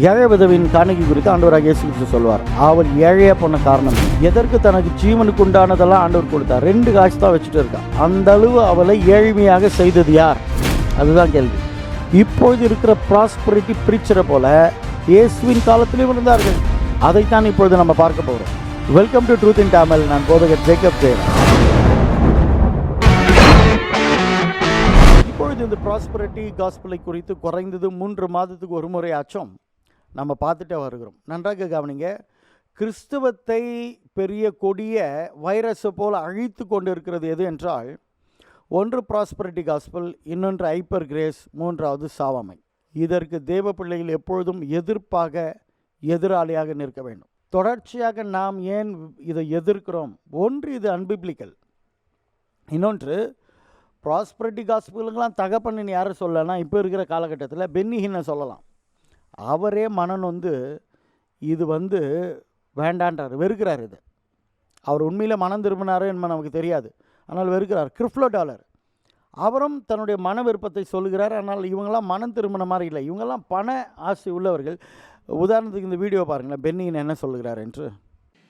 ஏழை விதவின் காணிக்கை குறித்து ஆண்டவராக இயேசு கிறிஸ்து சொல்வார். அவள் ஏழையா போன காரணம் எதற்கு? தனக்கு ஜீவனுக்கு உண்டானதெல்லாம் ஆண்டவர் கொடுத்தார். 2 காசு தான் வச்சுட்டு இருக்கா. அந்த அளவு அவளை ஏழ்மையாக செய்தது யார்? அதுதான் கேள்வி. இப்பொழுது இருக்கிற ப்ராஸ்பரிட்டி பிரீச்சரை போல இயேசுவின் காலத்திலும் இருந்தார்கள். அதைத்தான் இப்பொழுது நம்ம பார்க்க போகிறோம். வெல்கம் டு ட்ரூத் இன் தமிழ். நான் போதகர் ஜேக்கப் தேவ். இப்பொழுது இந்த ப்ராஸ்பரிட்டி காஸ்பலை குறித்து குறைந்தது 3 மாதத்துக்கு ஒரு முறை ஆச்சும் நம்ம பார்த்துட்டே வருகிறோம். நன்றாக கவனிங்க. கிறிஸ்துவத்தை பெரிய கொடிய வைரஸை போல் அழித்து கொண்டு இருக்கிறது எது என்றால், ஒன்று ப்ராஸ்பரிட்டி காஸ்பல், இன்னொன்று ஹைப்பர் கிரேஸ், மூன்றாவது சாவாமை. இதற்கு தேவ பிள்ளைகள் எப்பொழுதும் எதிராளியாக நிற்க வேண்டும். தொடர்ச்சியாக நாம் ஏன் இதை எதிர்க்கிறோம்? ஒன்று, இது அன்பிப்ளிக்கல். இன்னொன்று, ப்ராஸ்பரிட்டி காஸ்பலுங்கெல்லாம் தகப்பன்னு யாரும் சொல்லலைன்னா இப்போ இருக்கிற காலகட்டத்தில் பென்னிஹின்னை சொல்லலாம். அவரே மனன் இது வேண்டான்றார், வெறுக்கிறார். இது அவர் உண்மையில் மனம் திரும்பினாரோ என்ன நமக்கு தெரியாது, ஆனால் வெறுக்கிறார். கிரிஃப்லோ டாலர் அவரும் தன்னுடைய மன விருப்பத்தை சொல்லுகிறார். ஆனால் இவங்கெல்லாம் மனம் திரும்பின மாதிரி இல்லை, இவங்கெல்லாம் பண ஆசை உள்ளவர்கள். உதாரணத்துக்கு இந்த வீடியோ பாருங்களேன், பென்னிஹின் என்ன சொல்லுகிறார் என்று.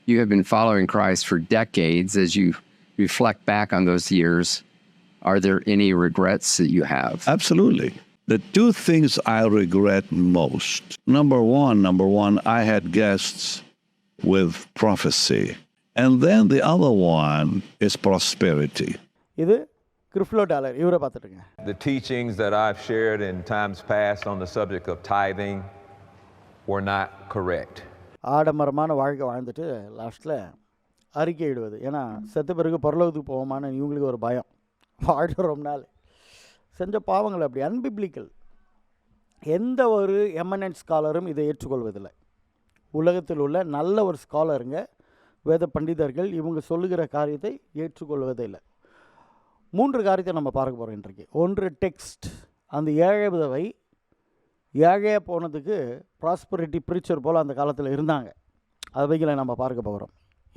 You have been following Christ for decades. As you reflect back on those years, are there any regrets that you have? Absolutely. The 2 things I regret most. Number one, I had guests with prophecy. And then the other one is prosperity. இது கிரிஃப்லோ dollar, இவரை பார்த்துட்டுங்க. The teachings that I've shared in times past on the subject of tithing were not correct. ஆடம்பரமான வாழ்க்கை வாழ்ந்துட்டு லாஸ்ட்டில் அறிக்கை இடுவது. ஏன்னா செத்த பிறகு பரலோகத்துக்கு போவோமான்னு இவங்களுக்கு ஒரு பயம். வாழ்க்கை ரொம்ப நாள் செஞ்ச பாவங்கள் அப்படி அன்பிப்ளிக்கல். எந்த ஒரு எமனன்ட் ஸ்காலரும் இதை ஏற்றுக்கொள்வதில்லை. உலகத்தில் உள்ள நல்ல ஒரு ஸ்காலருங்க, வேத பண்டிதர்கள், இவங்க சொல்லுகிற காரியத்தை ஏற்றுக்கொள்வதில்லை. 3 காரியத்தை நம்ம பார்க்க போகிறோம் இன்றைக்கு. ஒன்று, டெக்ஸ்ட். அந்த ஏழை விதவை ஏழையாக போனதுக்கு ப்ராஸ்பரிட்டி ப்ரீச்சர் போல் அந்த காலத்தில் இருந்தாங்க. அவைகளை நம்ம பார்க்க போகிறோம்.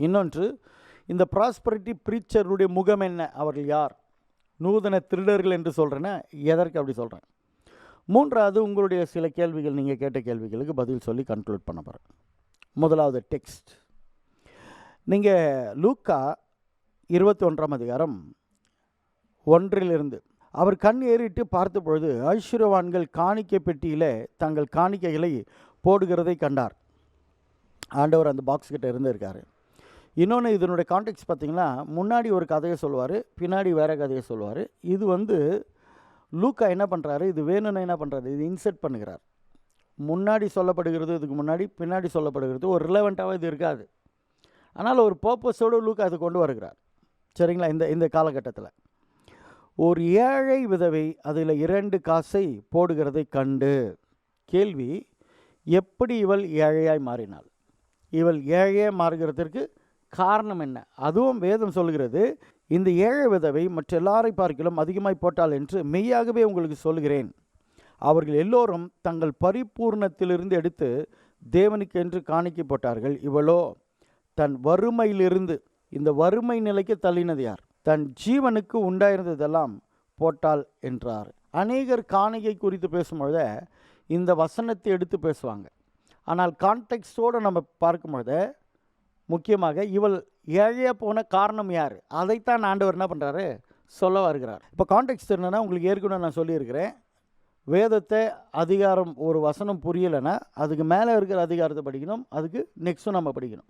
இன்னொன்று, இந்த ப்ராஸ்பரிட்டி ப்ரீச்சருடைய முகம் என்ன? அவர்கள் யார்? நூதன திருடர்கள் என்று சொல்கிறேன்னா எதற்கு அப்படி சொல்கிறேன்? மூன்றாவது, உங்களுடைய சில கேள்விகள், நீங்கள் கேட்ட கேள்விகளுக்கு பதில் சொல்லி கன்க்ளூட் பண்ண போகிறேன். முதலாவது, டெக்ஸ்ட். நீங்கள் லூக்கா 21ஆம் அதிகாரம் 1 அவர் கண் ஏறிட்டு பார்த்த பொழுது ஐஸ்வர்யவான்கள் காணிக்கை பெட்டியில் தங்கள் காணிக்கைகளை போடுகிறதை கண்டார். ஆண்டவர் அந்த பாக்ஸ் கிட்ட இருந்திருக்காரு. இன்னொன்று, இதனுடைய கான்டெக்ட் பார்த்திங்கன்னா, முன்னாடி ஒரு கதையை சொல்லுவார், பின்னாடி வேறு கதையை சொல்லுவார். இது லூக்கா என்ன பண்ணுறாரு, இது வேணும்னு என்ன பண்ணுறாரு, இது இன்செர்ட் பண்ணுகிறார். முன்னாடி சொல்லப்படுகிறது, இதுக்கு முன்னாடி, பின்னாடி சொல்லப்படுகிறது ஒரு ரிலவெண்ட்டாக இது இருக்காது. ஆனால் ஒரு பர்பஸோடு லூக்கா அது கொண்டு வருகிறார். சரிங்களா? இந்த காலகட்டத்தில் ஒரு ஏழை விதவை அதில் 2 காசை போடுகிறதை கண்டு, கேள்வி, எப்படி இவள் ஏழையாய் மாறினாள்? இவள் ஏழையாக மாறுகிறதற்கு காரணம் என்ன? அதுவும் வேதம் சொல்கிறது, இந்த ஏழை விதவை மற்ற எல்லாரை பார்க்கிலும் அதிகமாய் போட்டாள் என்று மெய்யாகவே உங்களுக்கு சொல்கிறேன். அவர்கள் எல்லோரும் தங்கள் பரிபூர்ணத்திலிருந்து எடுத்து தேவனுக்கு என்று காணிக்கை போட்டார்கள். இவளோ தன் வறுமையிலிருந்து, இந்த வறுமை நிலைக்கு தள்ளினது யார்? தன் ஜீவனுக்கு உண்டாயிருந்ததெல்லாம் போட்டாள் என்றார். அநேகர் காணிக்கை குறித்து பேசும்பொழுது இந்த வசனத்தை எடுத்து பேசுவாங்க. ஆனால் கான்டெக்ஸ்டோடு நம்ம பார்க்கும்பொழுது முக்கியமாக இவள் ஏழையாக போன காரணம் யார்? அதைத்தான் ஆண்டவர் என்ன பண்ணுறாரு, சொல்ல வருகிறார். இப்போ கான்டெக்ஸ்ட் என்னென்னா, உங்களுக்கு ஏற்கனவே நான் சொல்லியிருக்கிறேன், வேதத்தை அதிகாரம் ஒரு வசனம் புரியலைன்னா அதுக்கு மேலே இருக்கிற அதிகாரத்தை படிக்கணும், அதுக்கு நெக்ஸ்ட்டும் நம்ம படிக்கணும்.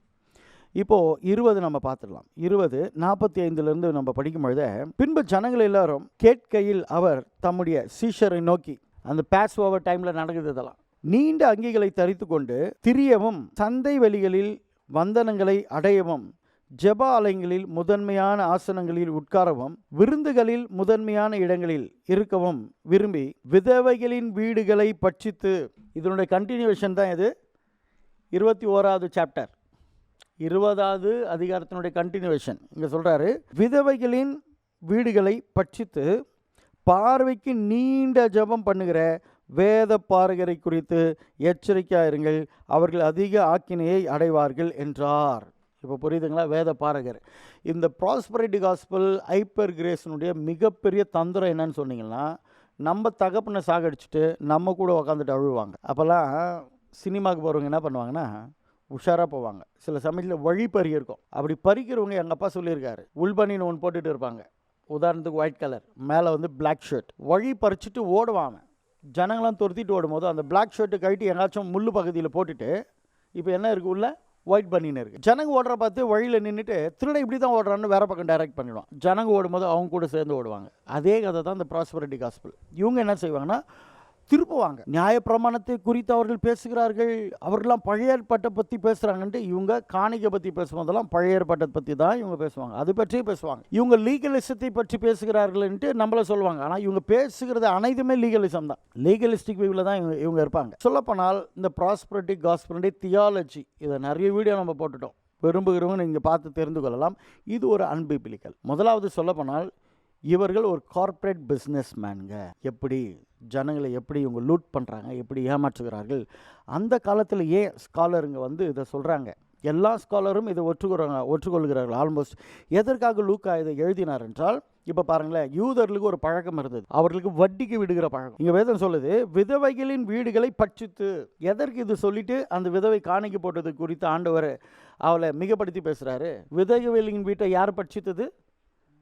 இப்போது 20 நம்ம பார்த்துடலாம். 20:45 நம்ம படிக்கும்பொழுது, பின்பு ஜனங்கள் எல்லாரும் கேட்கையில் அவர் தம்முடைய சீஷரை நோக்கி, அந்த பாஸ் ஓவர் டைமில் நடக்குது இதெல்லாம், நீண்ட அங்கிகளை தரித்து கொண்டு திரியவும், சந்தை வெளிகளில் வந்தனங்களை அடையவும், ஜெப ஆலயங்களில் முதன்மையான ஆசனங்களில் உட்காரவும், விருந்துகளில் முதன்மையான இடங்களில் இருக்கவும் விரும்பி விதவைகளின் வீடுகளை பட்சித்து. இதனுடைய கண்டினியூவேஷன் தான் இது. 21வது சாப்டர், 20வது அதிகாரத்தினுடைய கண்டினியூவேஷன். இங்கே சொல்கிறாரு, விதவைகளின் வீடுகளை பட்சித்து பார்வைக்கு நீண்ட ஜெபம் பண்ணுகிற வேத பாரகரை குறித்து எச்சரிக்கையாயிருங்கள், அவர்கள் அதிக ஆக்கினையை அடைவார்கள் என்றார். இப்போ புரியுதுங்களா? வேத பாரகர். இந்த ப்ராஸ்பரிட்டி காஸ்பல் ஹைப்பர் கிரேஸினுடைய மிகப்பெரிய தந்திரம் என்னன்னு சொன்னீங்கன்னா, நம்ம தகப்பனை சாகடிச்சுட்டு நம்ம கூட உக்காந்துட்டு அழுவாங்க. அப்போல்லாம் சினிமாவுக்கு போகிறவங்க என்ன பண்ணுவாங்கன்னா உஷாராக போவாங்க. சில சமயத்தில் வழி பறி இருக்கும். அப்படி பறிக்கிறவங்க எங்கள் அப்பா சொல்லியிருக்காரு, உள்பனின்னு ஒன்று போட்டுட்டு இருப்பாங்க, உதாரணத்துக்கு ஒயிட் கலர், மேலே வந்து பிளாக் ஷர்ட். வழி பறிச்சுட்டு ஓடுவாங்க. ஜனங்களாம் துரத்திட்டு ஓடும்போது அந்த பிளாக் ஷர்ட்டு கழட்டி எங்காச்சும் முள் பகுதியில் போட்டுட்டு, இப்போ என்ன இருக்குது உள்ள ஒயிட் பனின்னு இருக்குது. ஜனங்க ஓடுற பார்த்து வழியில் நின்றுட்டு திருட இப்படி தான் ஓடுறான்னு வேற பக்கம் டைரக்ட் பண்ணிடுவான். ஜனங்க ஓடும்போது அவங்க கூட சேர்ந்து ஓடுவாங்க. அதே கதை தான் இந்த ப்ராஸ்பரிட்டி காஸ்பல். இவங்க என்ன செய்வாங்கன்னா திருப்புவாங்க. நியாயப்பிரமாணத்தை குறித்து அவர்கள் பேசுகிறார்கள். அவர்கள்லாம் பழைய ஏற்பாட்டை பற்றி பேசுகிறாங்கன்ட்டு இவங்க காணிக்கை பற்றி பேசும்போதெல்லாம் பழைய ஏற்பாட்டை பற்றி தான் இவங்க பேசுவாங்க. அது பற்றியே பேசுவாங்க. இவங்க லீகலிசத்தை பற்றி பேசுகிறார்கள்ன்ட்டு நம்மள சொல்லுவாங்க. ஆனால் இவங்க பேசுகிறது அனைத்துமே லீகலிசம் தான். லீகலிஸ்டிக் வியூவில் தான் இவங்க இருப்பாங்க. சொல்லப்போனால் இந்த ப்ராஸ்பரிட்டி காஸ்பலுடைய தியாலஜி, இதை நிறைய வீடியோ நம்ம போட்டுட்டோம். விரும்புகிறவங்க நீங்கள் பார்த்து தெரிந்து கொள்ளலாம். இது ஒரு அன்பிபிலிக்கல். முதலாவது சொல்லப்போனால் இவர்கள் ஒரு கார்ப்பரேட் பிஸ்னஸ் மேனுங்க. எப்படி ஜனங்களை எப்படி இவங்க லூட் பண்ணுறாங்க, எப்படி ஏமாற்றுகிறார்கள். அந்த காலத்தில் ஏன் ஸ்காலருங்க வந்து இதை சொல்கிறாங்க, எல்லா ஸ்காலரும் இதை ஒற்றுக்கொள்கிறார்கள் ஆல்மோஸ்ட். எதற்காக லூக்கா இதை எழுதினார் என்றால், இப்போ பாருங்களேன், யூதர்களுக்கு ஒரு பழக்கம் இருந்தது, அவர்களுக்கு வட்டிக்கு விடுகிற பழக்கம். இங்கே வேதம் சொல்லுது, விதவைகளின் வீடுகளை பட்சித்து. எதற்கு இது சொல்லிட்டு அந்த விதவை காணிக்கை போட்டது குறித்து ஆண்டவர் அவளை மிகப்படுத்தி பேசுகிறாரு. விதவைகளின் வீட்டை யார் பட்சித்தது?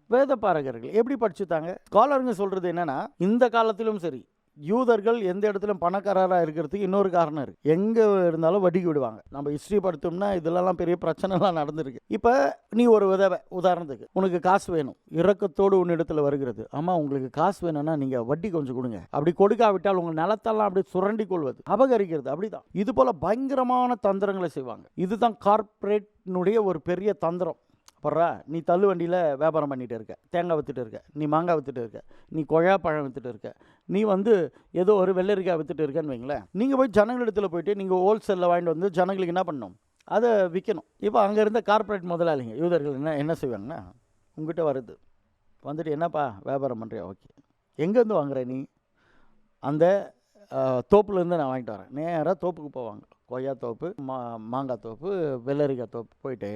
வேத பாரகர்கள். எப்படி படிச்சுட்டாங்க? ஸ்காலருங்க சொல்கிறது என்னென்னா, இந்த காலத்திலும் சரி யூதர்கள் எந்த இடத்துலையும் பணக்காரராக இருக்கிறதுக்கு இன்னொரு காரணம் இருக்குது. எங்கே இருந்தாலும் வட்டிக்கு விடுவாங்க. நம்ம ஹிஸ்ட்ரி படுத்தோம்னா இதெல்லாம் பெரிய பிரச்சனைலாம் நடந்திருக்கு. இப்போ நீ ஒரு விதவை, உதாரணத்துக்கு உனக்கு காசு வேணும், இரக்கத்தோடு உன்னிடத்தில் வருகிறது, ஆமாம் உங்களுக்கு காசு வேணும்னா நீங்கள் வட்டி கொஞ்சம் கொடுங்க. அப்படி கொடுக்காவிட்டால் உங்கள் நிலத்தெல்லாம் அப்படி சுரண்டி கொள்வது, அபகரிக்கிறது. அப்படிதான். இது போல் பயங்கரமான தந்திரங்களை செய்வாங்க. இதுதான் கார்ப்பரேட்னுடைய ஒரு பெரிய தந்திரம். படுறா, நீ தள்ளு வண்டியில் வியாபாரம் பண்ணிகிட்டு இருக்க, தேங்காய் விற்றுட்டு இருக்க, நீ மாங்காய் விற்றுட்டு இருக்க, நீ கொழா பழம் விற்றுட்டு இருக்க, நீ வந்து ஏதோ ஒரு வெள்ளரிக்காய் விற்றுட்டு இருக்கன்னு வைங்களேன். நீங்கள் போய் ஜனங்களிடத்தில் போயிட்டு நீங்கள் ஹோல்சேலில் வாங்கிட்டு வந்து ஜனங்களுக்கு என்ன பண்ணணும், அதை விற்கணும். இப்போ அங்கே இருந்த கார்ப்பரேட் முதலாளிங்க யூதர்கள் என்ன செய்வாங்கன்னா, உங்ககிட்ட வருது, வந்துட்டு என்னப்பா வியாபாரம் பண்ணுறியா, ஓகே, எங்கேருந்து வாங்குற நீ? அந்த தோப்புலேருந்து நான் வாங்கிட்டு வரேன். நேராக தோப்புக்கு போவாங்க. கொய்யா தோப்பு, மாங்காய் தோப்பு, வெள்ளரிக்காய் தோப்பு போயிட்டு,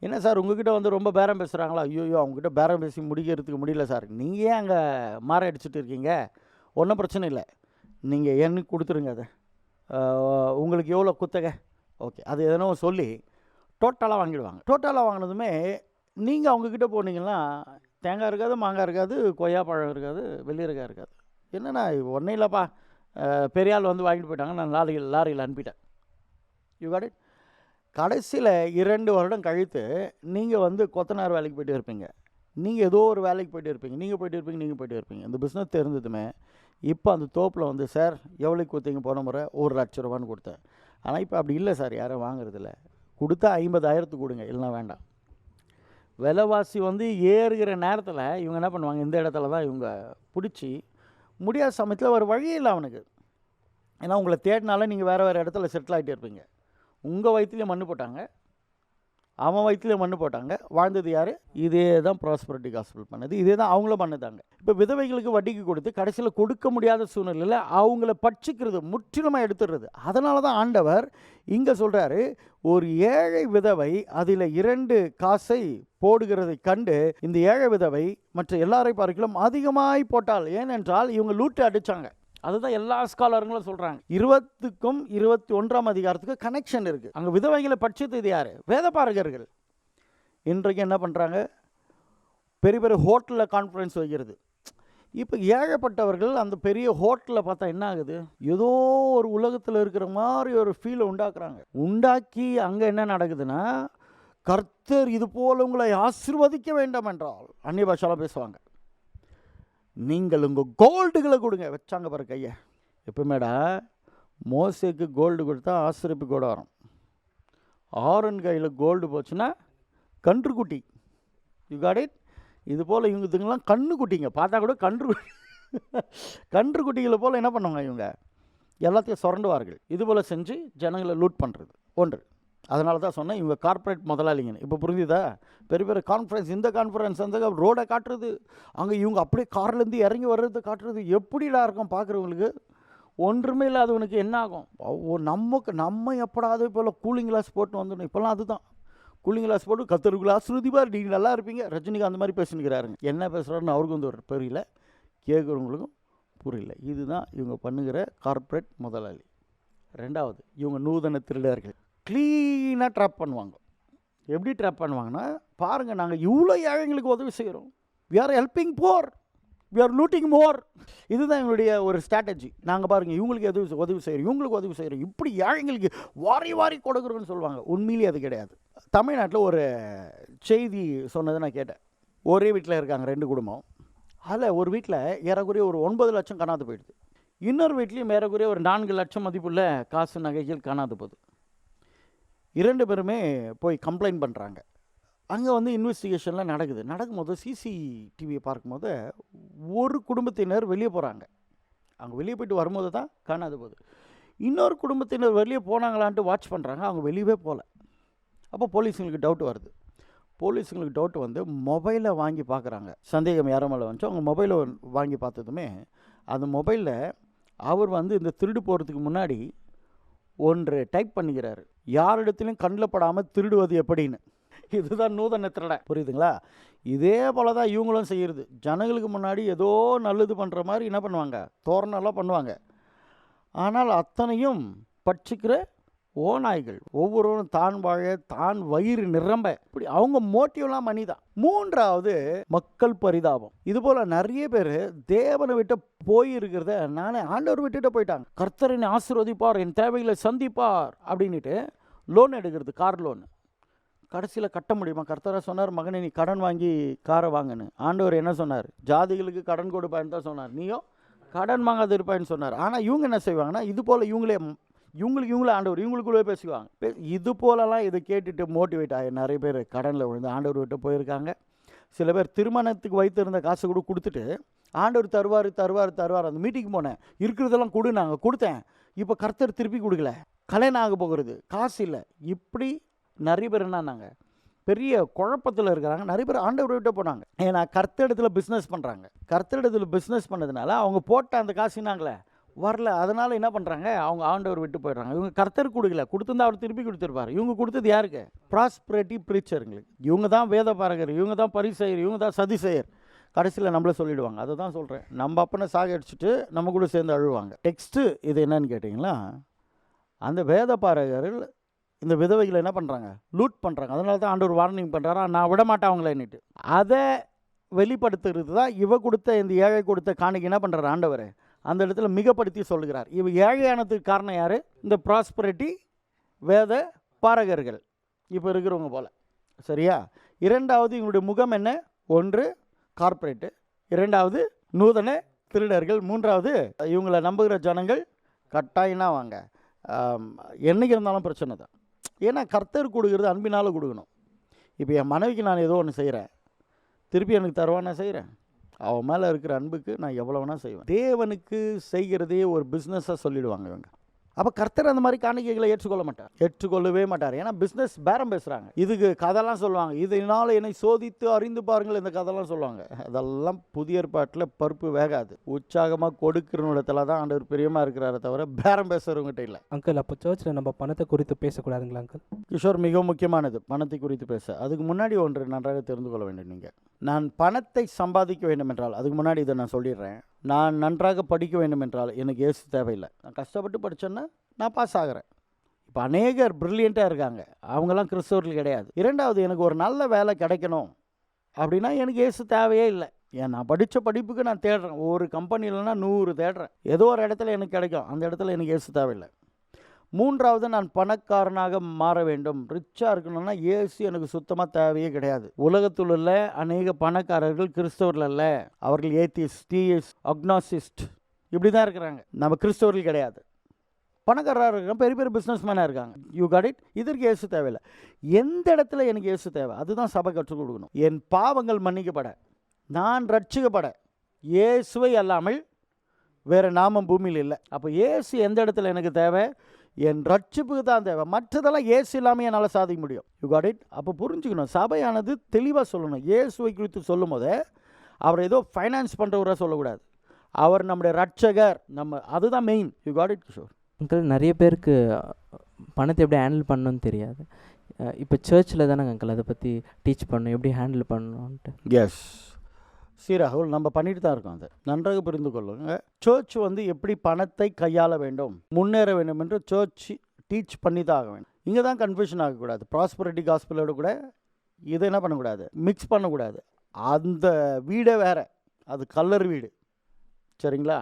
என்ன சார் உங்ககிட்ட வந்து ரொம்ப பேரம் பேசுகிறாங்களா? ஐயோ அவங்ககிட்ட பேரம் பேசி முடிக்கிறதுக்கு முடியல சார். நீங்கள் ஏன் அங்கே மாற அடிச்சுட்டு இருக்கீங்க? ஒன்றும் பிரச்சனை இல்லை, நீங்கள் எனக்கு கொடுத்துருங்க, அதை உங்களுக்கு எவ்வளோ குத்தகை, ஓகே, அது எதனோ சொல்லி டோட்டலாக வாங்கிடுவாங்க. டோட்டலாக வாங்கினதுமே நீங்கள் அவங்கக்கிட்ட போனீங்கன்னா தேங்காய் இருக்காது, மாங்காய் இருக்காது, கொய்யா பழம் இருக்காது, வெள்ளரிக்காய் இருக்காது. என்னண்ணா ஒன்றும் இல்லைப்பா, பெரிய ஆள் வந்து வாங்கிட்டு போயிட்டாங்க, நான் லாரியில் அனுப்பிட்டேன். You got it. கடைசியில் 2 வருடம் கழித்து நீங்கள் வந்து கொத்தனார் வேலைக்கு போய்ட்டு இருப்பீங்க, நீங்கள் ஏதோ ஒரு வேலைக்கு போய்ட்டு இருப்பீங்க, நீங்கள் போய்ட்டு இருப்பீங்க. இந்த பிஸ்னஸ் தெரிஞ்சதுமே இப்போ அந்த தோப்பில் வந்து, சார் எவ்வளோக்கு கொடுத்தீங்க போன முறை? 1,00,000 ரூபான்னு கொடுத்தேன். ஆனால் இப்போ அப்படி இல்லை சார், யாரும் வாங்குறதில்ல, கொடுத்தா 50,000 கொடுங்க, இல்லைனா வேண்டாம். விலைவாசி வந்து ஏறுகிற நேரத்தில் இவங்க என்ன பண்ணுவாங்க, இந்த இடத்துல தான் இவங்க பிடிச்சி முடியாத சமயத்தில் ஒரு வழியில் அவனுக்கு, ஏன்னா உங்களை தேடினால நீங்கள் வேறு இடத்துல செட்டில் ஆகிட்டே இருப்பீங்க. உங்கள் வயிற்றுலேயே மண்ணு போட்டாங்க, அவன் வயிற்றுலேயே மண்ணு போட்டாங்க. வாழ்ந்தது யார்? இதே தான் ப்ராஸ்பரிட்டி காஸ்பல் பண்ணது, இதே தான் அவங்களும் பண்ணுதாங்க. இப்போ விதவைகளுக்கு வட்டிக்கு கொடுத்து கடைசியில் கொடுக்க முடியாத சூழ்நிலையில் அவங்கள பட்சிக்கிறது, முற்றிலுமாக எடுத்துடுறது. அதனால தான் ஆண்டவர் இங்கே சொல்கிறாரு, ஒரு ஏழை விதவை அதில் 2 காசை போடுகிறதை கண்டு இந்த ஏழை விதவை மற்ற எல்லாரை பார்க்கலாம் அதிகமாய் போட்டால். ஏனென்றால் இவங்க லூட்டு அடித்தாங்க. அதுதான் எல்லா ஸ்காலருங்களும் சொல்கிறாங்க. 20க்கும் 21ஆம் அதிகாரத்துக்கு கனெக்ஷன் இருக்குது. அங்கே விதவைகளை பட்சித்தது யார்? வேதபாரகர்கள். இன்றைக்கு என்ன பண்ணுறாங்க, பெரிய பெரிய ஹோட்டலில் கான்ஃபரன்ஸ் வைக்கிறது. இப்போ ஏழைப்பட்டவர்கள் அந்த பெரிய ஹோட்டலில் பார்த்தா என்ன ஆகுது, ஏதோ ஒரு உலகத்தில் இருக்கிற மாதிரி ஒரு ஃபீலை உண்டாக்கி அங்கே என்ன நடக்குதுன்னா, கர்த்தர் இது போல உங்களை ஆசீர்வதிக்க வேண்டாம் என்றால், அந்நிய பாஷாலாம் பேசுவாங்க, நீங்கள் உங்கள் கோல்டுகளை கொடுங்க. வச்சாங்க பாரு கையை. எப்பவுமேடா மோசேக்கு கோல்டு கொடுத்தா ஆசிரியப்பு கூட வரும். ஆரன் கையில் கோல்டு போச்சுன்னா கன்றுக்குட்டி. You got it. இது போல் இவங்க இதுங்கெல்லாம் கண்ணுக்குட்டிங்க, பார்த்தா கூட கன்றுக்குட்டிகளை போல் என்ன பண்ணுவாங்க, இவங்க எல்லாத்தையும் சுரண்டுவார்கள். இது போல் செஞ்சு ஜனங்களை லூட் பண்ணுறது ஒன்று. அதனால தான் சொன்னேன், இவங்க கார்ப்பரேட் முதலாளிங்கன்னு. இப்போ புரிஞ்சுதா? பெரிய பெரிய கான்ஃபரன்ஸ், இந்த கான்ஃபரன்ஸ், அந்த ரோடை காட்டுறது, அங்கே இவங்க அப்படியே கார்லேருந்து இறங்கி வர்றது காட்டுறது, எப்படிடா இருக்கும் பார்க்குறவங்களுக்கு? ஒன்றுமே இல்லாதவனுக்கு என்ன ஆகும்? நம்ம எப்படாது போல் கூலிங் கிளாஸ் போட்டு வந்துடணும். இப்போல்லாம் அதுதான் கூலிங் கிளாஸ் போட்டு கத்தர் கிளாஸ் ருதிபார் நீங்கள் நல்லா இருப்பீங்க. ரஜினிகாந்த் அந்த மாதிரி பேசினுக்கிறாருங்க. என்ன பேசுகிறாருன்னு அவருக்கும் வந்து புரியல, கேட்குறவங்களுக்கும் புரியல. இதுதான் இவங்க பண்ணுகிற கார்ப்பரேட் முதலாளி. ரெண்டாவது இவங்க நூதன திருடர்கள். க்ளீனாக ட்ராப் பண்ணுவாங்க. எப்படி ட்ராப் பண்ணுவாங்கன்னா, பாருங்கள் நாங்கள் இவ்வளோ ஏழைங்களுக்கு உதவி செய்கிறோம், we are helping poor, we are looting more. இதுதான் எங்களுடைய ஒரு ஸ்ட்ராட்டஜி. நாங்கள் பாருங்கள் இவங்களுக்கு உதவி செய்கிறோம், இவங்களுக்கு உதவி செய்கிறோம், இப்படி ஏழைங்களுக்கு வாரி வாரி கொடுக்குறோன்னு சொல்லுவாங்க. உண்மையிலேயே அது கிடையாது. தமிழ்நாட்டில் ஒரு செய்தி சொன்னதை நான் கேட்டேன். ஒரே வீட்டில் இருக்காங்க 2 குடும்பம். அதில் ஒரு வீட்டில் ஏறக்குறைய ஒரு 9 லட்சம் காணாது போயிடுது. இன்னொரு வீட்லேயும் ஏறக்குறைய ஒரு 4 லட்சம் மதிப்புள்ள காசு நகைகள் காணாது போகுது. 2 பேருமே போய் கம்ப்ளைண்ட் பண்ணுறாங்க. அங்கே வந்து இன்வெஸ்டிகேஷன்லாம் நடக்கும்போது சிசிடிவியை பார்க்கும்போது ஒரு குடும்பத்தினர் வெளியே போகிறாங்க. அவங்க வெளியே போய்ட்டு வரும்போது தான் காணாது போகுது. இன்னொரு குடும்பத்தினர் வெளியே போனாங்களான்ட்டு வாட்ச் பண்ணுறாங்க, அவங்க வெளியவே போகல. அப்போ போலீஸுங்களுக்கு டவுட் வந்து மொபைலை வாங்கி பார்க்குறாங்க. சந்தேகம் யாரோ மேலே வந்துச்சோ அவங்க மொபைலை வாங்கி பார்த்ததுமே அந்த மொபைலில் அவர் வந்து இந்த திருடு போகிறதுக்கு முன்னாடி ஒன்று டைப் பண்ணிக்கிறாரு, யாரிடத்துலையும் கண்ணில் படாமல் திருடுவது எப்படின்னு. இதுதான் நூதன திருட. புரியுதுங்களா? இதே போல தான் இவங்களும் செய்கிறது. ஜனங்களுக்கு முன்னாடி ஏதோ நல்லது பண்ணுற மாதிரி என்ன பண்ணுவாங்க, தோரணெல்லாம் பண்ணுவாங்க. ஆனால் அத்தனையும் பட்சிக்கிற ஓநாய்கள். ஒவ்வொருவரும் தான் வாழ, தான் வயிறு நிரம்ப, இப்படி அவங்க மோட்டிவ்லாம் மணி தான். 3வது மக்கள் பரிதாபம். இது போல் நிறைய பேர் தேவனை விட்டு போயிருக்கிறத நானே ஆண்டவர் விட்டுட்டு போயிட்டாங்க. கர்த்தர் என்னை ஆசீர்வதிப்பார், என் தேவைகளை சந்திப்பார் அப்படின்ட்டு லோன் எடுக்கிறது, கார் லோன். கடைசியில் கட்ட முடியுமா? கர்த்தராக சொன்னார், மகனை நீ கடன் வாங்கி காரை வாங்கன்னு. ஆண்டவர் என்ன சொன்னார்? ஜாதிகளுக்கு கடன் கொடுப்பான்னு தான் சொன்னார், நீயும் கடன் வாங்காது இருப்பான்னு சொன்னார். ஆனால் இவங்க என்ன செய்வாங்கன்னா, இது போல் இவங்களே ஆண்டவர் இவங்களுக்குள்ளே பேசுவாங்க. இது போலலாம் இதை கேட்டுட்டு மோட்டிவேட் ஆகி நிறைய பேர் கடனில் விழுந்து ஆண்டவர் விட்டு போயிருக்காங்க. சில பேர் திருமணத்துக்கு வைத்திருந்த காசு கூட கொடுத்துட்டு ஆண்டவர் தருவார். அந்த மீட்டிங் போனேன், இருக்கிறதெல்லாம் கொடு, நாங்கள் கொடுத்தேன், இப்போ கர்த்தர் திருப்பி கொடுக்கல, கல்யாணம் ஆக போகிறது, காசு இல்லை. இப்படி நிறைய பேர் என்னன்னாங்க, பெரிய குழப்பத்தில் இருக்கிறாங்க. நிறைய பேர் ஆண்டவர் விட்டு போனாங்க. ஏன்னா கர்த்தரிடத்தில் பிஸ்னஸ் பண்ணுறாங்க. கர்த்தரிடத்தில் பிஸ்னஸ் பண்ணதுனால அவங்க போட்ட அந்த காசுனாங்களே வரல. அதனால் என்ன பண்ணுறாங்க, அவங்க ஆண்டவர் விட்டு போயிடுறாங்க. இவங்க கர்த்தர் கொடுக்கல, கொடுத்துருந்தா அவர் திருப்பி கொடுத்துருப்பார். இவங்க கொடுத்தது யாருக்கு? ப்ராஸ்பரிட்டி ப்ரீச்சருங்களுக்கு. இவங்க தான் வேத பாரகர், இவங்க தான் பரிசெயர், இவங்க தான் சதிசெயர். கடைசியில் நம்மளை சொல்லிவிடுவாங்க. அதை தான் சொல்கிறேன், நம்ம அப்பனை சாகடிச்சுட்டு நம்ம கூட சேர்ந்து அழுவாங்க. டெக்ஸ்ட்டு இது என்னன்னு கேட்டிங்கன்னா, அந்த வேத பாரகர்கள் இந்த விதவைகளை என்ன பண்ணுறாங்க, லூட் பண்ணுறாங்க. அதனால தான் ஆண்டவர் வார்னிங் பண்ணுறாரா, நான் விட மாட்டேன் அவங்களேன்னுட்டு. அதை வெளிப்படுத்துறது தான் இவ கொடுத்த இந்த ஏழை கொடுத்த காணிக்கு என்ன பண்ணுறாரு ஆண்டவர் அந்த இடத்துல மிகப்படுத்தி சொல்லுகிறார். இவ ஏழையானதுக்கு காரணம் யார்? இந்த ப்ராஸ்பரிட்டி வேத பாரகர்கள் இப்போ இருக்கிறவங்க போல். சரியா? 2வது இவங்களுடைய முகம் என்ன? 1 கார்ப்பரேட்டு, 2வது நூதன திருடர்கள், 3வது இவங்களை நம்புகிற ஜனங்கள். கட்டாயம்னா வாங்க, என்றைக்கு இருந்தாலும் பிரச்சனை தான். ஏன்னா கர்த்தர் கொடுக்குறது அன்பினால் கொடுக்கணும். இப்போ என் மனைவிக்கு நான் ஏதோ ஒன்று செய்கிறேன், திருப்பி எனக்கு தருவான், நான் செய்கிறேன். அவன் மேலே இருக்கிற அன்புக்கு நான் எவ்வளோ வேணால் செய்வேன். தேவனுக்கு செய்கிறதே ஒரு பிஸ்னஸாக சொல்லிவிடுவாங்க இவங்க. அப்போ கர்த்தர் அந்த மாதிரி காணிக்கைகளை ஏற்றுக்கொள்ளவே மாட்டார். ஏன்னா பிஸ்னஸ் பேரம் பேசுகிறாங்க. இதுக்கு கதைலாம் சொல்லுவாங்க, இதனால் என்னை சோதித்து அறிந்து பாருங்கள், இந்த கதைலாம் சொல்லுவாங்க. அதெல்லாம் புதிய ஏற்பாட்டில் பருப்பு வேகாது. உற்சாகமாக கொடுக்குற இடத்துல தான் ஆண்டவர் பிரியமாக இருக்கிறாரே தவிர பேரம் பேசுகிறவங்ககிட்ட இல்லை. அங்கிள், அப்போ சர்ச்சில் நம்ம பணத்தை குறித்து பேசக்கூடாதுங்களா அங்கிள்? கிஷோர், மிகவும் முக்கியமானது பணத்தை குறித்து பேச. அதுக்கு முன்னாடி ஒன்று நன்றாக தெரிந்து கொள்ள வேண்டும். நீங்கள் நான் பணத்தை சம்பாதிக்க வேண்டும் என்றால், அதுக்கு முன்னாடி இதை நான் சொல்லிடுறேன், நான் நன்றாக படிக்க வேண்டும் என்றால் எனக்கு இயேசு தேவையில்லை. நான் கஷ்டப்பட்டு படித்தேன்னா நான் பாஸ் ஆகிறேன். இப்போ அநேகர் ப்ரில்லியண்ட்டாக இருக்காங்க, அவங்கெல்லாம் கிறிஸ்தவர்கள் கிடையாது. 2வது எனக்கு ஒரு நல்ல வேலை கிடைக்கணும் அப்படின்னா எனக்கு இயேசு தேவையே இல்லை. ஏன் நான் படித்த படிப்புக்கு நான் தேடுறேன், ஒரு கம்பெனிலனா 100 தேடுறேன், ஏதோ ஒரு இடத்துல எனக்கு கிடைக்கும், அந்த இடத்துல எனக்கு இயேசு தேவையில்லை. 3வது நான் பணக்காரனாக மாற வேண்டும், ரிச்சாக இருக்கணும்னா இயேசு எனக்கு சுத்தமாக தேவையே கிடையாது. உலகத்தில் உள்ள அநேக பணக்காரர்கள் கிறிஸ்தவர்கள் அல்ல, அவர்கள் ஏத்திஸ்ட், டீயிஸ்ட், அக்னாசிஸ்ட் இப்படி தான் இருக்கிறாங்க. நம்ம கிறிஸ்தவர்கள் கிடையாது. பணக்காரராக இருக்கிறாங்க, பெரிய பெரிய பிஸ்னஸ் மேனாக இருக்காங்க. You got it. இதற்கு இயேசு தேவையில்லை. எந்த இடத்துல எனக்கு இயேசு தேவை, அதுதான் சபை கற்றுக் கொடுக்கணும். என் பாவங்கள் மன்னிக்கப்பட, நான் ரட்சிக்கப்பட இயேசுவை அல்லாமல் வேறு நாமம் பூமியில் இல்லை. அப்போ இயேசு எந்த இடத்துல எனக்கு தேவை? என் ரட்சிப்புக்கு தான் தேவை. மற்றதெல்லாம் இயேசு இல்லாமல் என்னால் சாதிக்க முடியும். You got it. அப்போ புரிஞ்சுக்கணும், சபையானது தெளிவாக சொல்லணும். இயேசுவை குறித்து சொல்லும் போது அவர் ஏதோ ஃபைனான்ஸ் பண்ணுறவராக சொல்லக்கூடாது, அவர் நம்முடைய ரட்சகர், நம்ம அதுதான் main. You got it Kishore. Uncle, நிறைய பேருக்கு பணத்தை எப்படி ஹேண்டில் பண்ணணும்னு தெரியாது. இப்போ சர்ச்சில் தானே அங்கிள் அதை பற்றி டீச் பண்ணணும், எப்படி ஹேண்டில் பண்ணணுன்ட்டு. எஸ், சீராகுல் நம்ம பண்ணிட்டு தான் இருக்கோம். அதை நன்றாக புரிந்து கொள்ளுங்க. சர்ச் வந்து எப்படி பணத்தை கையாள வேண்டும், முன்னேற வேண்டும் என்று சர்ச் டீச் பண்ணி தான் ஆக வேண்டும். இங்கே தான் கன்ஃபியூஷன் ஆகக்கூடாது. ப்ராஸ்பரிட்டி காஸ்பலோட கூட இதை என்ன பண்ணக்கூடாது, மிக்ஸ் பண்ணக்கூடாது. அந்த வீடே வேறு, அது கல்லர் வீடு, சரிங்களா?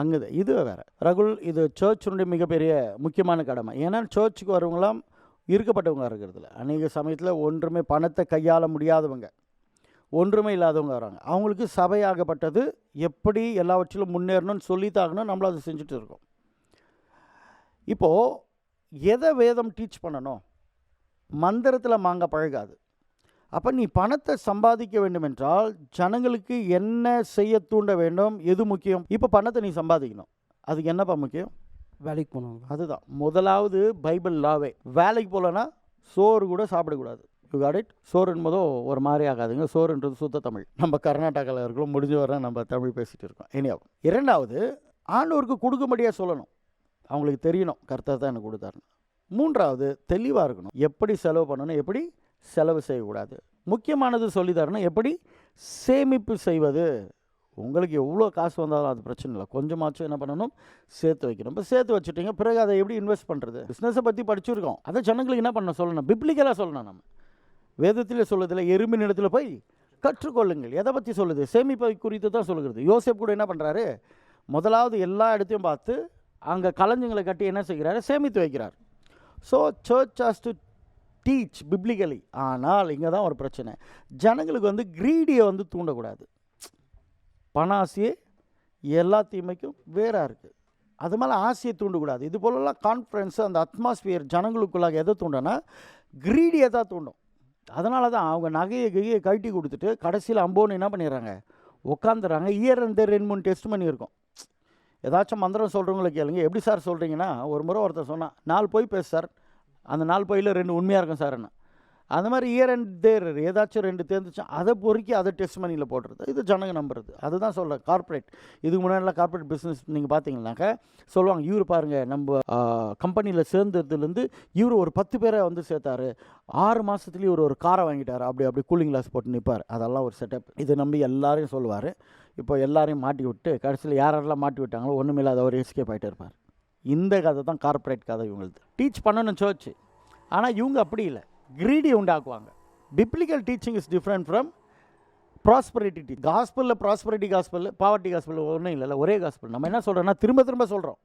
அங்கே இது வேறு. ரகுல், இது சர்ச்சினுடைய மிகப்பெரிய முக்கியமான கடமை. ஏன்னா சர்ச்சுக்கு வரவங்களாம் இருக்கப்பட்டவங்க இருக்கிறதுல அநேக சமயத்தில் ஒன்றுமே பணத்தை கையாள முடியாதவங்க, ஒன்றுமே இல்லாதவங்க வராங்க. அவங்களுக்கு சபையாகப்பட்டது எப்படி எல்லாவற்றிலும் முன்னேறணும்னு சொல்லித்தாகணும். நம்மளும் அதை செஞ்சுட்டு இருக்கோம். இப்போது எதை வேதம் டீச் பண்ணணும்? மந்திரத்தில் மாங்க பழகாது. அப்போ நீ பணத்தை சம்பாதிக்க வேண்டும் என்றால் ஜனங்களுக்கு என்ன செய்ய தூண்ட வேண்டும், எது முக்கியம்? இப்போ பணத்தை நீ சம்பாதிக்கணும், அதுக்கு என்னப்பா முக்கியம்? வேலைக்கு போகணும். அதுதான் முதலாவது பைபிள் லாவே. வேலைக்கு போகலன்னா சோறு கூட சாப்பிடக்கூடாது. You got it? சோறு என்பதோ ஒரு மாதிரி ஆகாதுங்க. சோறுன்றது சுத்த தமிழ். நம்ம கர்நாடகாவில் இருக்கிறோம், முடிஞ்ச வர நம்ம தமிழ் பேசிகிட்டு இருக்கோம். இனியாவும் இரண்டாவது, ஆண்டவருக்கு கொடுக்கும்படியாக சொல்லணும். அவங்களுக்கு தெரியணும் கர்த்தர் தான் எனக்கு கொடுத்தாருன்னு. மூன்றாவது, தெளிவாக இருக்கணும். எப்படி செலவு பண்ணணும், எப்படி செலவு செய்யக்கூடாது. முக்கியமானது சொல்லித்தரணும், எப்படி சேமிப்பு செய்வது. உங்களுக்கு எவ்வளோ காசு வந்தாலும் அது பிரச்சனை இல்லை, கொஞ்சமாச்சும் என்ன பண்ணணும், சேர்த்து வைக்கணும். இப்போ சேர்த்து வச்சுட்டீங்க, பிறகு அதை எப்படி இன்வெஸ்ட் பண்ணுறது? பிஸ்னஸை பற்றி படிச்சிருக்கோம், அதை ஜனங்களுக்கு என்ன பண்ண சொல்லணும், பிப்ளிக்கலாக சொல்லணும். நம்ம வேதத்தில் சொல்லுதில்லை, எறும்பின் இடத்துல போய் கற்றுக்கொள்ளுங்கள். எதை பற்றி சொல்லுது? சேமிப்பை குறித்து தான் சொல்லுகிறது. யோசேப் கூட என்ன பண்ணுறாரு, முதலாவது எல்லா இடத்தையும் பார்த்து அங்கே கலைஞங்களை கட்டி என்ன செய்கிறாரு, சேமித்து வைக்கிறார். So church has to teach biblically. ஆனால் இங்கே தான் ஒரு பிரச்சனை, ஜனங்களுக்கு வந்து கிரீடியை வந்து தூண்டக்கூடாது. பண ஆசையே எல்லா தீமைக்கும் வேறாக இருக்குது, அது மேலே ஆசையை தூண்டக்கூடாது. இது போலலாம் கான்ஃபரன்ஸு, அந்த அட்மாஸ்பியர் ஜனங்களுக்குள்ளாக எதை தூண்டனா, கிரீடியை தான் தூண்டும். அதனால தான் அவங்க நகையை கழட்டி கொடுத்துட்டு கடைசியில் அம்போன்னு என்ன பண்ணிடுறாங்க, உட்காந்துறாங்க. இயர் அந்த 2-3 டெஸ்ட் பண்ணியிருக்கோம். ஏதாச்சும் மந்திரம் சொல்கிறவங்களை கேளுங்க, எப்படி சார் சொல்கிறீங்கன்னா, ஒரு முறை ஒருத்தர் சொன்னான், 4 பொய் பேசு சார், அந்த 4 பொய்யில் 2 உண்மையாக இருக்கும் சார்ன்னு. அந்த மாதிரி இயர் அண்ட் தேர் ஏதாச்சும் 2 தேர்ந்துச்சு, அதை பொறுக்கி அதை டெஸ்ட் மணியில் போடுறது. இது ஜனங்க நம்புறது. அதுதான் சொல்கிறேன். கார்ப்பரேட், இதுக்கு முன்னாடிலாம் கார்ப்பரேட் பிஸ்னஸ் நீங்கள் பார்த்தீங்கன்னாக்கா சொல்லுவாங்க, இவர் பாருங்கள் நம்ம கம்பெனியில் சேர்ந்ததுலேருந்து இவர் ஒரு 10 பேரை வந்து சேர்த்தாரு, 6 மாதத்துலேயே ஒரு காரை வாங்கிட்டார், அப்படி கூலிங் கிளாஸ் போட்டு நிற்பார். அதெல்லாம் ஒரு செட்டப். இதை நம்பி எல்லாரையும் சொல்லுவார். இப்போ எல்லாரையும் மாட்டி விட்டு கடைசியில் யாரெல்லாம் மாட்டி விட்டாங்களோ ஒன்றுமே இல்லாத ஒரு எஸ்கேப் ஆகிட்டே இருப்பார். இந்த கதை தான் கார்ப்பரேட் கதை. இவங்களுக்கு டீச் பண்ணணும் சர்ச்சு, ஆனால் இவங்க அப்படி இல்லை, கிரீடி உண்டாக்குவாங்க. Biblical teaching is different from prosperity teach. காஸ்பலில் ப்ராஸ்பரிட்டி காஸ்பல், பாவர்ட்டி காஸ்பல் ஒன்றும் இல்லைல்ல, ஒரே காஸ்பல். நம்ம என்ன சொல்கிறோன்னா, திரும்ப சொல்கிறோம்.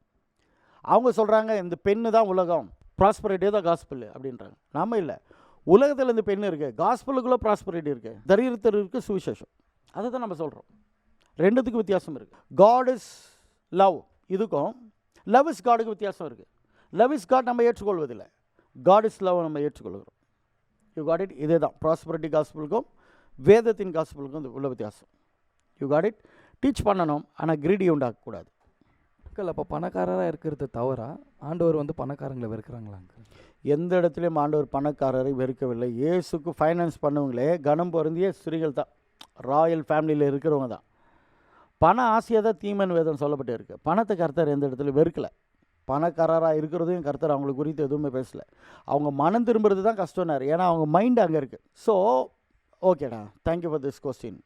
அவங்க சொல்கிறாங்க இந்த பெண்ணு தான் உலகம், ப்ராஸ்பரிட்டி தான் காஸ்பல் அப்படின்றாங்க. நம்ம இல்லை, உலகத்தில் இந்த பெண்ணு இருக்குது, காஸ்பலுக்குள்ளே ப்ராஸ்பரிட்டி இருக்குது, தரித்திரருக்கு சுவிசேஷம். அதை தான் நம்ம சொல்கிறோம். ரெண்டுத்துக்கும் வித்தியாசம் இருக்குது. காட் இஸ் லவ், இதுக்கும் லவ் இஸ் காடுக்கு வித்தியாசம் இருக்குது. லவ் இஸ் காட் நம்ம ஏற்றுக்கொள்வதில்லை, காட் இஸ் லவ் நம்ம ஏற்றுக்கொள்கிறோம். You got it? இதே தான் ப்ராஸ்பரிட்டி காஸ்பலுக்கும் வேதத்தின் காஸ்பலுக்கும் உள்ள வித்தியாசம். You got it? டீச் பண்ணணும், ஆனால் கிரீடி உண்டாக்கக்கூடாது. அங்கிள், அப்போ பணக்காரராக இருக்கிறது தவறா? ஆண்டவர் வந்து பணக்காரங்களை வெறுக்கிறாங்களா அங்கிள்? எந்த இடத்துலையும் ஆண்டவர் பணக்காரரை வெறுக்கவில்லை. இயேசுக்கு ஃபைனான்ஸ் பண்ணவங்களே கனம் பொருந்திய ஸ்திரீகள் தான், ராயல் ஃபேமிலியில் இருக்கிறவங்க தான். பண ஆசையாக தான் தீமன் வேதம் சொல்லப்பட்டு இருக்குது. பணத்தை கர்த்தர் எந்த இடத்துல வெறுக்கலை. பணக்காரராக இருக்கிறதையும் கர்த்தர் அவங்களுக்கு குறித்து எதுவுமே பேசலை. அவங்க மனம் திரும்புறது தான் கஷ்டம்னாரு, ஏன்னா அவங்க மைண்டு அங்கே இருக்குது. ஸோ ஓகேடா, thank you for this question.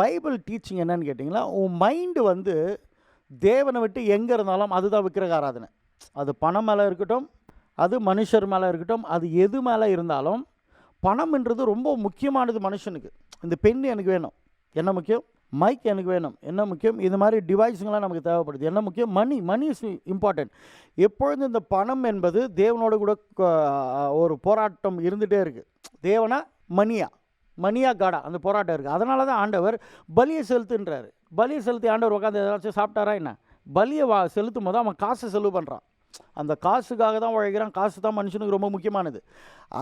Bible teaching என்னன்னு கேட்டிங்கன்னா, உன் மைண்டு வந்து தேவனை விட்டு எங்கே இருந்தாலும் அதுதான் விக்கிரக ஆராதனை. அது பணம் மேலே இருக்கட்டும், அது மனுஷர் மேலே இருக்கட்டும், அது எது மேலே இருந்தாலும் பணம்ன்றது ரொம்ப முக்கியமானது மனுஷனுக்கு. இந்த பெண் எனக்கு வேணும், என்ன முக்கியம்? மைக் எனக்கு வேணும், என்ன முக்கியம்? இது மாதிரி டிவைஸுங்களாம் நமக்கு தேவைப்படுது, என்ன முக்கியம்? Money is important. எப்பொழுதும் இந்த பணம் என்பது தேவனோட கூட ஒரு போராட்டம் இருந்துகிட்டே இருக்குது. தேவனா மணியா காடா, அந்த போராட்டம் இருக்குது. அதனால தான் ஆண்டவர் பலியை செலுத்துன்றாரு. பலியை செலுத்தி ஆண்டவர் உட்காந்து ஏதாச்சும் சாப்பிட்டாரா என்ன? பலியை செலுத்தும் போது அவன் காசை செலவு பண்ணுறான். அந்த காசுக்காக தான் உழைக்கிறான். காசு தான் மனுஷனுக்கு ரொம்ப முக்கியமானது.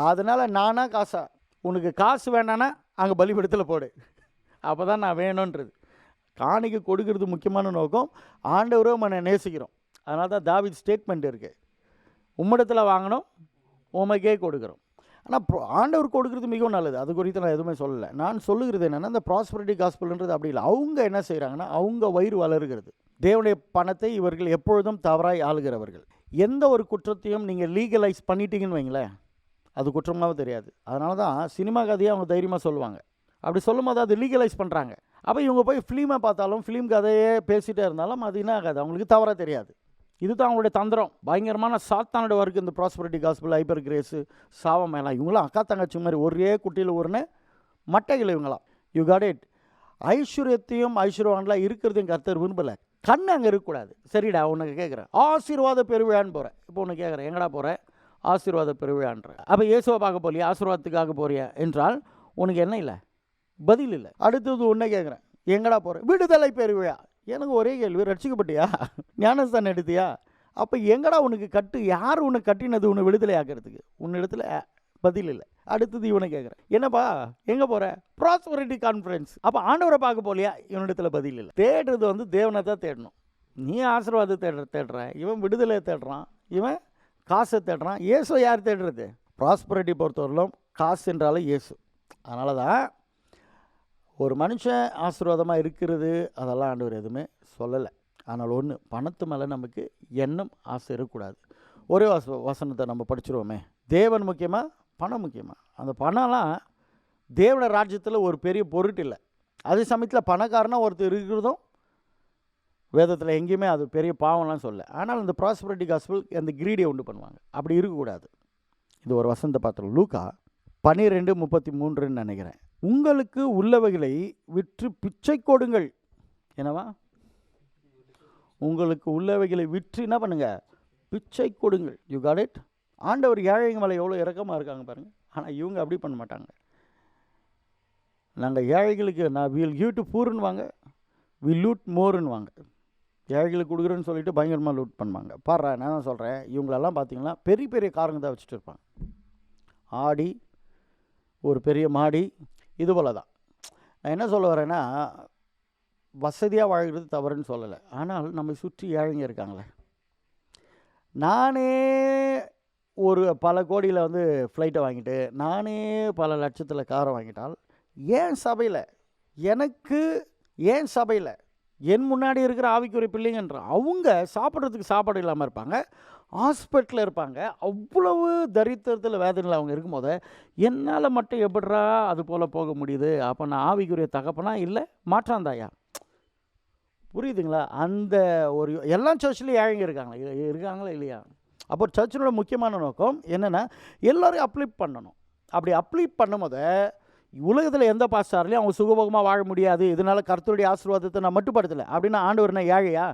அதனால் நானா காசா, உனக்கு காசு வேணான்னா அங்கே பலிபீடத்தில் போடு, அப்போ தான் நான் வேணுன்றது. காணிக்கை கொடுக்கறது முக்கியமான நோக்கம். ஆண்டவரும் நம்ம நேசிக்கிறோம். அதனால தான் தாவீது ஸ்டேட்மெண்ட் இருக்குது, உம்மிடத்தில் வாங்கணும், உமக்கே கொடுக்குறோம். ஆனால் ஆண்டவர் கொடுக்குறது மிகவும் நல்லது, அது குறித்து நான் எதுவுமே சொல்லலை. நான் சொல்லுகிறது என்னென்னா, இந்த ப்ராஸ்பரிட்டி காஸ்பல்ன்றது அப்படி இல்லை. அவங்க என்ன செய்கிறாங்கன்னா, அவங்க வயிறு வளருகிறது. தேவனுடைய பணத்தை இவர்கள் எப்பொழுதும் தவறாய் ஆளுகிறவர்கள். எந்த ஒரு குற்றத்தையும் நீங்கள் லீகலைஸ் பண்ணிட்டீங்கன்னு வைங்களேன், அது குற்றமாக தெரியாது. அதனால தான் சினிமா கதையை அவங்க தைரியமாக சொல்லுவாங்க. அப்படி சொல்லும் போது அது லீகலைஸ் பண்ணுறாங்க. அப்போ இவங்க போய் ஃபிலிமை பார்த்தாலும் ஃபிலிம் கதையே பேசிகிட்டே இருந்தாலும் அது என்ன ஆகாது, அவங்களுக்கு தவறாக தெரியாது. இதுதான் அவங்களுடைய தந்திரம். பயங்கரமான சாத்தானோட ஒர்க் இந்த ப்ராஸ்பரிட்டி காஸ்பிள், ஹைப்பர் கிரேஸு, சாவமேலாம். இவங்களாம் அக்கா தங்கச்சி மாதிரி ஒரே குட்டியில் ஊர்னு மட்டைகள் இவங்களாம். You got it. ஐஸ்வர்யத்தையும் ஐஸ்வர்யவான்லாம் இருக்கிறதையும் கர்த்தர் விரும்பலை. கண் அங்கே இருக்கக்கூடாது. சரிடா, உனக்கு கேட்குறேன், ஆசீர்வாத பெருவிழான்னு போகிறேன். இப்போ உனக்கு கேட்குறேன், எங்கடா போகிறேன்? ஆசீர்வாத பெருவிழான்ற. அப்போ இயேசுவை பார்க்க போறியா, ஆசீர்வாதத்துக்காக போறியா என்றால் உனக்கு என்ன இல்லை, பதில் இல்லை. அடுத்தது உன்னை கேட்குறேன், எங்கடா போகிறேன்? விடுதலை பெருவிழா. எனக்கு ஒரே கேள்வி, ரட்சிக்கப்பட்டியா? ஞானஸ்தானம் எடுத்தியா? அப்போ எங்கடா உனக்கு கட்டு? யார் உனக்கு கட்டினது உன்னை விடுதலை ஆக்கிறதுக்கு? உன்னிடத்துல பதில் இல்லை. அடுத்தது இவனை கேட்குறேன், என்னப்பா எங்கே போகிற? Prosperity conference. அப்போ ஆண்டவரை பார்க்க போலியா? இவனிடத்துல பதில் இல்லை. தேடுறது வந்து தேவனை தான் தேடணும். நீ ஆசீர்வாதத்தை தேடுற, இவன் விடுதலையை தேடுறான், இவன் காசை தேடுறான். இயேசு யார் தேடுறது? ப்ராஸ்பரிட்டி பொறுத்தவரையிலும் காசு என்றாலும் இயேசு. அதனால தான் ஒரு மனுஷன் ஆசீர்வாதமாக இருக்கிறது அதெல்லாம் ஆண்டவர் எதுவுமே சொல்லலை. ஆனால் ஒன்று, பணத்து மேலே நமக்கு எண்ணம் ஆசை இருக்கக்கூடாது. ஒரே வசனத்தை நம்ம படிச்சிருவோமே, தேவன் முக்கியமாக பணம் முக்கியமாக? அந்த பணம்லாம் தேவன ராஜ்யத்தில் ஒரு பெரிய பொருட்டு இல்லை. அதே சமயத்தில் பணக்காரனாக ஒருத்தர் இருக்கிறதும் வேதத்தில் எங்கேயுமே அது பெரிய பாவம்லாம் சொல்ல. ஆனால் இந்த ப்ராஸ்பரிட்டி காஸ்பிள் அந்த கிரீடியை உண்டு பண்ணுவாங்க. அப்படி இருக்கக்கூடாது. இது ஒரு வசனத்தை பார்த்துருவோம். லூக்கா 12:33 நினைக்கிறேன். உங்களுக்கு உள்ளவைகளை விற்று பிச்சை கொடுங்கள். என்னவா? உங்களுக்கு உள்ளவைகளை விற்று என்ன பண்ணுங்க? பிச்சை கொடுங்கள். You got it. ஆண்டவர் ஏழைங்க மேலே எவ்வளோ இறக்கமாக இருக்காங்க பாருங்கள். ஆனால் இவங்க அப்படி பண்ண மாட்டாங்க. நாங்கள் ஏழைகளுக்கு நான் வில் கிவ் டு பூர்ன்னு வாங்க, வில் லூட் மோருன்னு வாங்க. ஏழைகளுக்கு கொடுக்குறேன்னு சொல்லிட்டு பயங்கரமாக லூட் பண்ணுவாங்க. பாடுறா, நான் தான் சொல்கிறேன், இவங்களெல்லாம் பார்த்தீங்கன்னா பெரிய பெரிய காரங்க தான் வச்சுட்டு இருப்பாங்க. ஆடி, ஒரு பெரிய மாடி, இது போல தான். நான் என்ன சொல்ல வரேன்னா, வசதியாக வாழ்கிறது தவறுன்னு சொல்லலை. ஆனால் நம்மை சுற்றி ஏழைங்க இருக்காங்களே. நானே ஒரு பல கோடியில் வந்து ஃப்ளைட்டை வாங்கிட்டு, நானே பல லட்சத்தில் காரை வாங்கிட்டால் ஏன் சபையில், எனக்கு ஏன் சபையில் என் முன்னாடி இருக்கிற ஆவிக்குரிய பிள்ளைங்கன்ற அவங்க சாப்பிட்றதுக்கு சாப்பாடு இல்லாமல் இருப்பாங்க, ஹாஸ்பிட்டலில் இருப்பாங்க, அவ்வளவு தரித்திரத்தில் வேதனையில் அவங்க இருக்கும்போது என்னால் மட்டும் எப்படிரா அது போல் போக முடியுது? அப்போ நான் ஆவிக்குரிய தகப்பனா இல்லை மாற்றாந்தாயா? புரியுதுங்களா? அந்த ஒரு எல்லா சர்ச்சிலையும் ஏழைங்க இருக்காங்களா இல்லையா? அப்போ சர்ச்சினோட முக்கியமான நோக்கம் என்னென்னா எல்லோரையும் அப்ளிப் பண்ணணும். அப்படி அப்ளிப் பண்ணும்போது உலகத்தில் எந்த பாஸ்டார்லையும் அவங்க சுகபோகமாக வாழ முடியாது, இதனால் கர்த்தருடைய ஆசீர்வாதத்தை நான் மட்டுப்படுத்தலை அப்படின்னா ஆண்டவர் என்ன ஏழையா?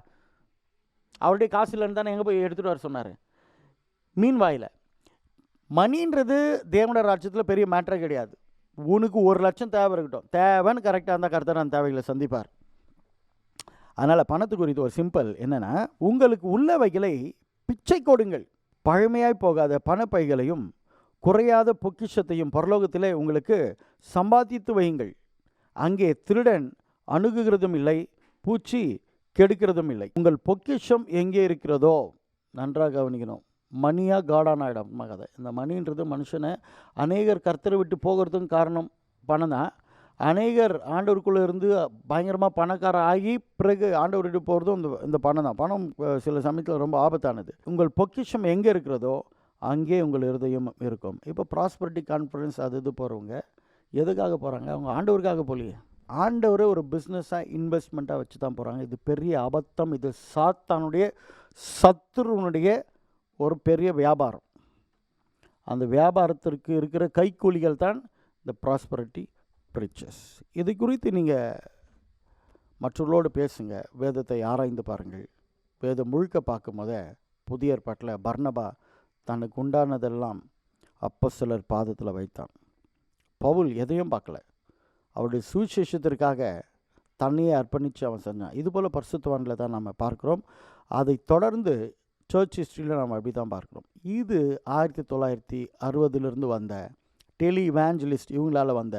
அவருடைய காசு இல்லைன்னு தானே எங்கே போய் எடுத்துகிட்டு வர சொன்னார்? மீன் வாயில். மணின்றது தேவனுடைய ராஜ்யத்தில் பெரிய மேட்டரே கிடையாது. உனக்கு 1 லட்சம் தேவை இருக்கட்டும், தேவைன்னு கரெக்டாக இருந்தால் கர்த்தர் அந்த தேவைகளை சந்திப்பார். அதனால் பணத்து குறித்து ஒரு சிம்பிள் என்னென்னா, உங்களுக்கு உள்ளவைகளை பிச்சை கொடுங்கள். பழமையாய் போகாத பணப்பைகளையும் குறையாத பொக்கிஷத்தையும் பரலோகத்திலே உங்களுக்கு சம்பாதித்து வையுங்கள். அங்கே திருடன் அணுகுகிறதும் இல்லை, பூச்சி கெடுக்கிறதும் இல்லை. உங்கள் பொக்கிஷம் எங்கே இருக்கிறதோ, நன்றாக கவனிக்கணும். மணியாக காடான இடம் கதை. இந்த மணின்றது மனுஷனை அநேகர் கர்த்தரை விட்டு போகிறதுக்கும் காரணம் பணம் தான். அநேகர் ஆண்டவருக்குள்ளே இருந்து பயங்கரமாக பணக்கார ஆகி பிறகு ஆண்டவர் விட்டு போகிறதும் இந்த பணம் தான். பணம் சில சமயத்தில் ரொம்ப ஆபத்தானது. உங்கள் பொக்கிஷம் எங்கே இருக்கிறதோ அங்கே உங்கள் இருதயம் இருக்கும். இப்போ ப்ராஸ்பரிட்டி கான்ஃபரன்ஸ் அது இது போகிறவங்க எதுக்காக போகிறாங்க? அவங்க ஆண்டவருக்காக போகலையே. ஆண்டவரை ஒரு பிஸ்னஸாக இன்வெஸ்ட்மெண்ட்டாக வச்சு தான் போகிறாங்க. இது பெரிய அபத்தம். இது சாத்தானுடைய சத்துருனுடைய ஒரு பெரிய வியாபாரம். அந்த வியாபாரத்திற்கு இருக்கிற கைக்கூலிகள் தான் இந்த ப்ராஸ்பரிட்டி ப்ரீச்சர்ஸ். இது குறித்து நீங்கள் மற்றவர்களோடு பேசுங்க, வேதத்தை ஆராய்ந்து பாருங்கள். வேதம் முழுக்க பார்க்கும் போதே புதிய ஏற்பாட்டில் பர்னபா தனக்கு உண்டானதெல்லாம் அப்போஸ்தலர் பாதத்தில் வைத்தான். பவுல் எதையும் பார்க்கல, அவருடைய சுவிசேஷத்திற்காக தன்னையே அர்ப்பணித்து அவன் செஞ்சான். இதுபோல் பரிசுத்தவான்களை தான் நம்ம பார்க்குறோம். அதை தொடர்ந்து சர்ச் ஹிஸ்ட்ரியில் நம்ம அப்படி தான் பார்க்குறோம். இது 1960 வந்த டெலி இவாஞ்சலிஸ்ட் இவங்களால் வந்த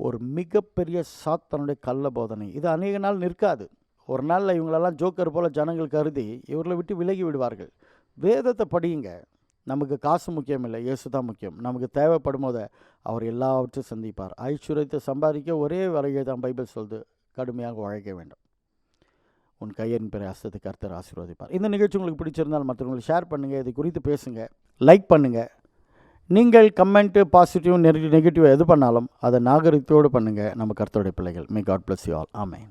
ஒரு மிகப்பெரிய சாத்தானுடைய கள்ள போதனை. இது அநேக நாள் நிற்காது. ஒரு நாளில் இவங்களெல்லாம் ஜோக்கர் போல் ஜனங்கள் கருதி இவர்களை விட்டு விலகி விடுவார்கள். வேதத்தை படியுங்க. நமக்கு காசு முக்கியம் இல்லை, இயேசு தான் முக்கியம். நமக்கு தேவைப்படும் போது அவர் எல்லாவற்றையும் சந்திப்பார். ஐஸ்வர்யத்தை சம்பாதிக்க ஒரே வழியை தான் பைபிள் சொல்லுது, கடுமையாக உழைக்க வேண்டும். உன் கையின் பிரயாசத்தை கர்த்தர் ஆசீர்வதிப்பார். இந்த நிகழ்ச்சி உங்களுக்கு பிடிச்சிருந்தால் மற்றவங்களுக்கு ஷேர் பண்ணுங்கள், இது குறித்து பேசுங்க, லைக் பண்ணுங்கள். நீங்கள் கமெண்ட்டு பாசிட்டிவ் நெகட்டிவ் எது பண்ணாலும் அதை நாகரிகத்தோடு பண்ணுங்கள். நம்ம கர்த்தருடைய பிள்ளைகள். May God bless you all. Amen.